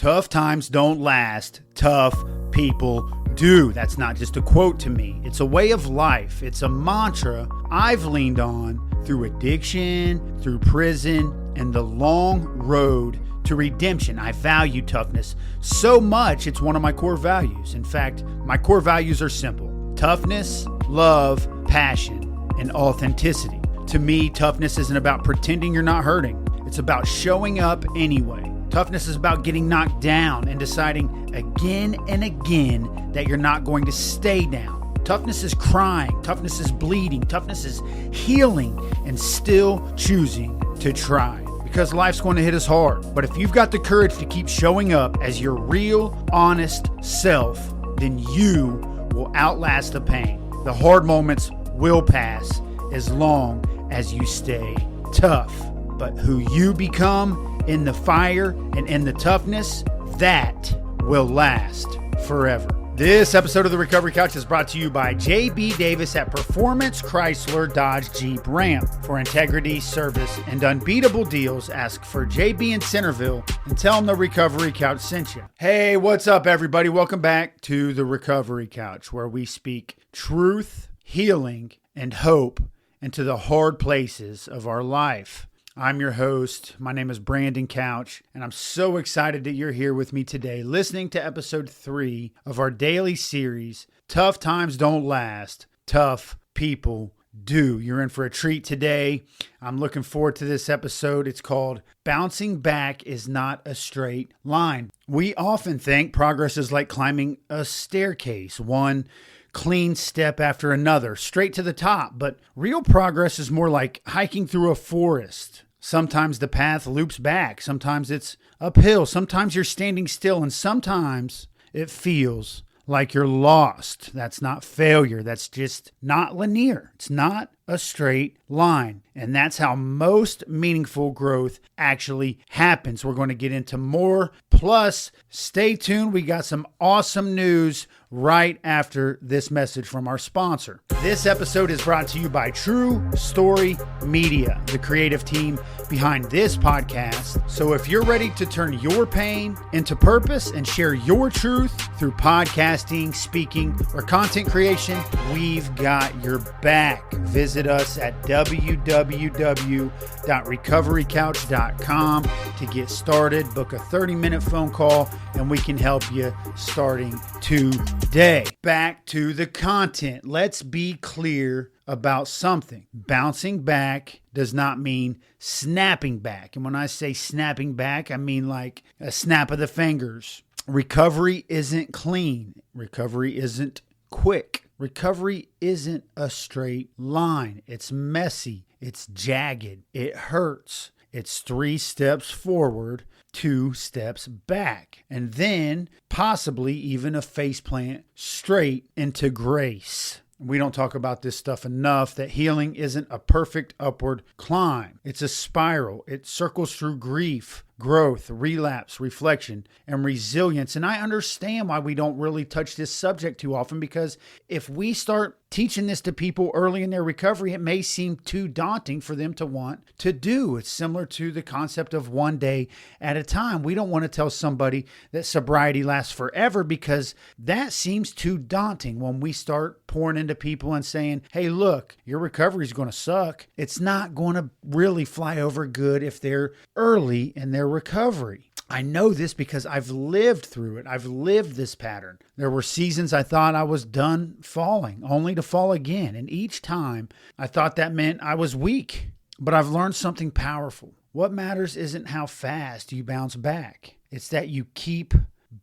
Tough times don't last. Tough people do. That's not just a quote to me. It's a way of life. It's a mantra I've leaned on through addiction, through prison, and the long road to redemption. I value toughness so much, it's one of my core values. In fact, my core values are simple: toughness, love, passion, and authenticity. To me, toughness isn't about pretending you're not hurting. It's about showing up anyway. Toughness is about getting knocked down and deciding again and again that you're not going to stay down. Toughness is crying. Toughness is bleeding. Toughness is healing and still choosing to try. Because life's going to hit us hard. But if you've got the courage to keep showing up as your real, honest self, then you will outlast the pain. The hard moments will pass as long as you stay tough. But who you become in the fire and in the toughness, that will last forever. This episode of the Recovery Couch is brought to you by JB Davis at Performance Chrysler Dodge Jeep Ram. For integrity, service, and unbeatable deals, ask for JB in Centerville and tell them the Recovery Couch sent you. Hey, what's up, everybody? Welcome back to the Recovery Couch, where we speak truth, healing, and hope into the hard places of our life. I'm your host. My name is Brandon Couch, and I'm so excited that you're here with me today, listening to episode 3 of our daily series, Tough Times Don't Last, Tough People Do. You're in for a treat today. I'm looking forward to this episode. It's called Bouncing Back is Not a Straight Line. We often think progress is like climbing a staircase, one clean step after another, straight to the top. But real progress is more like hiking through a forest. Sometimes the path loops back. Sometimes it's uphill. Sometimes you're standing still. And sometimes it feels like you're lost. That's not failure. That's just not linear. It's not a straight line. And that's how most meaningful growth actually happens. We're going to get into more. Plus, stay tuned. We got some awesome news right after this message from our sponsor. This episode is brought to you by True Story Media, the creative team behind this podcast. So if you're ready to turn your pain into purpose and share your truth through podcasting, speaking, or content creation, we've got your back. Visit us at www.recoverycouch.com to get started. Book a 30-minute phone call and we can help you starting today. Back to the content. Let's be clear about something. Bouncing back does not mean snapping back. And when I say snapping back, I mean like a snap of the fingers. Recovery isn't clean. Recovery isn't quick. Recovery isn't a straight line. It's messy. It's jagged. It hurts. It's 3 steps forward, 2 steps back, and then possibly even a faceplant straight into grace. We don't talk about this stuff enough, that healing isn't a perfect upward climb. It's a spiral. It circles through grief, growth, relapse, reflection, and resilience. And I understand why we don't really touch this subject too often, because if we start teaching this to people early in their recovery, it may seem too daunting for them to want to do. It's similar to the concept of one day at a time. We don't want to tell somebody that sobriety lasts forever, because that seems too daunting. When we start pouring into people and saying, hey, look, your recovery is going to suck, it's not going to really fly over good if they're early in their recovery. I know this because I've lived through it. I've lived this pattern. There were seasons I thought I was done falling, only to fall again. And each time I thought that meant I was weak. But I've learned something powerful. What matters isn't how fast you bounce back. It's that you keep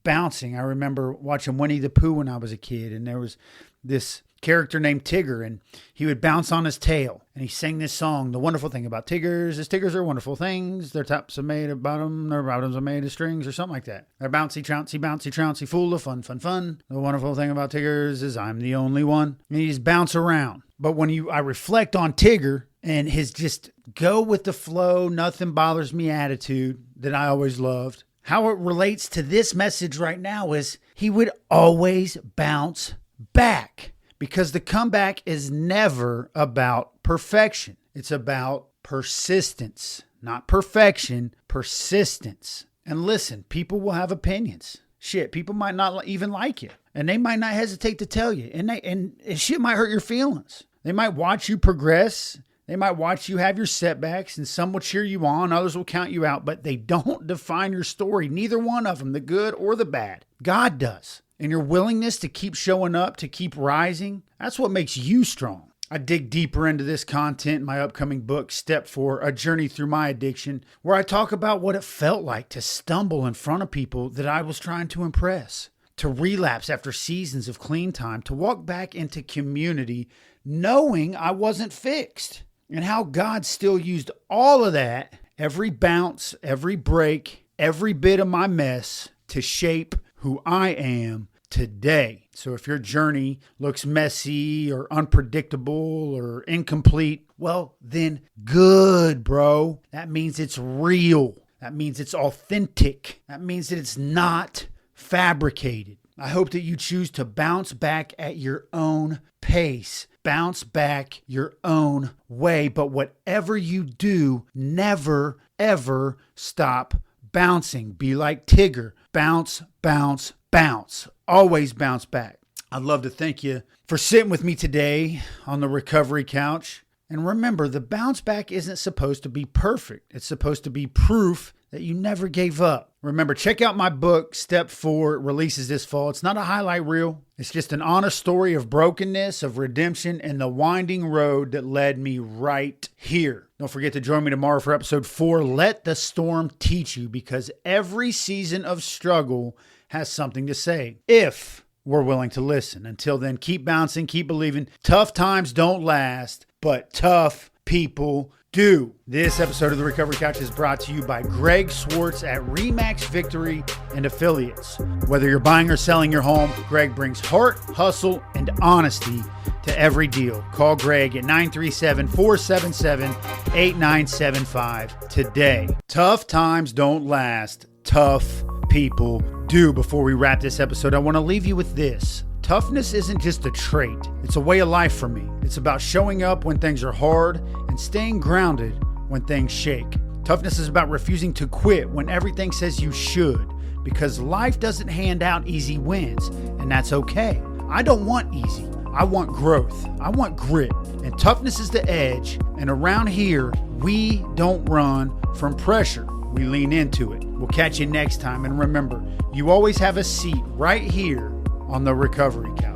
bouncing. I remember watching Winnie the Pooh when I was a kid, and there was this character named Tigger, and he would bounce on his tail, and he sang this song. The wonderful thing about Tiggers is Tiggers are wonderful things. Their tops are made of bottom, their bottoms are made of strings, or something like that. They're bouncy, trouncy, full of fun, fun, fun. The wonderful thing about Tiggers is I'm the only one. And you just bounce around. But when I reflect on Tigger and his just go with the flow, nothing bothers me attitude that I always loved, how it relates to this message right now is he would always bounce back. Because the comeback is never about perfection. It's about persistence, not perfection, persistence. And listen, people will have opinions. Shit, people might not even like you, and they might not hesitate to tell you, and shit might hurt your feelings. They might watch you progress. They might watch you have your setbacks, and some will cheer you on, others will count you out, but they don't define your story, neither one of them, the good or the bad. God does. And your willingness to keep showing up, to keep rising, that's what makes you strong. I dig deeper into this content in my upcoming book, Step 4, A Journey Through My Addiction, where I talk about what it felt like to stumble in front of people that I was trying to impress, to relapse after seasons of clean time, to walk back into community knowing I wasn't fixed, and how God still used all of that, every bounce, every break, every bit of my mess, to shape who I am today. So if your journey looks messy or unpredictable or incomplete, well, then good, bro. That means it's real. That means it's authentic. That means that it's not fabricated. I hope that you choose to bounce back at your own pace. Bounce back your own way. But whatever you do, never, ever stop bouncing. Be like Tigger. Bounce, bounce, bounce. Always bounce back. I'd love to thank you for sitting with me today on the recovery couch. And remember, the bounce back isn't supposed to be perfect. It's supposed to be proof that you never gave up. Remember, check out my book, Step 4. It releases this fall. It's not a highlight reel. It's just an honest story of brokenness, of redemption, and the winding road that led me right here. Don't forget to join me tomorrow for episode 4, Let the Storm Teach You, because every season of struggle has something to say, if we're willing to listen. Until then, keep bouncing, keep believing. Tough times don't last, but tough people do. This episode of The Recovery Couch is brought to you by Greg Swartz at Remax Victory and Affiliates. Whether you're buying or selling your home, Greg brings heart, hustle, and honesty to every deal. Call Greg at 937-477-8975 today. Tough times don't last. Tough people do. Before we wrap this episode, I want to leave you with this. Toughness isn't just a trait. It's a way of life for me. It's about showing up when things are hard and staying grounded when things shake. Toughness is about refusing to quit when everything says you should, because life doesn't hand out easy wins, and that's okay. I don't want easy. I want growth. I want grit. And toughness is the edge. And around here, we don't run from pressure. We lean into it. We'll catch you next time. And remember, you always have a seat right here on the recovery couch.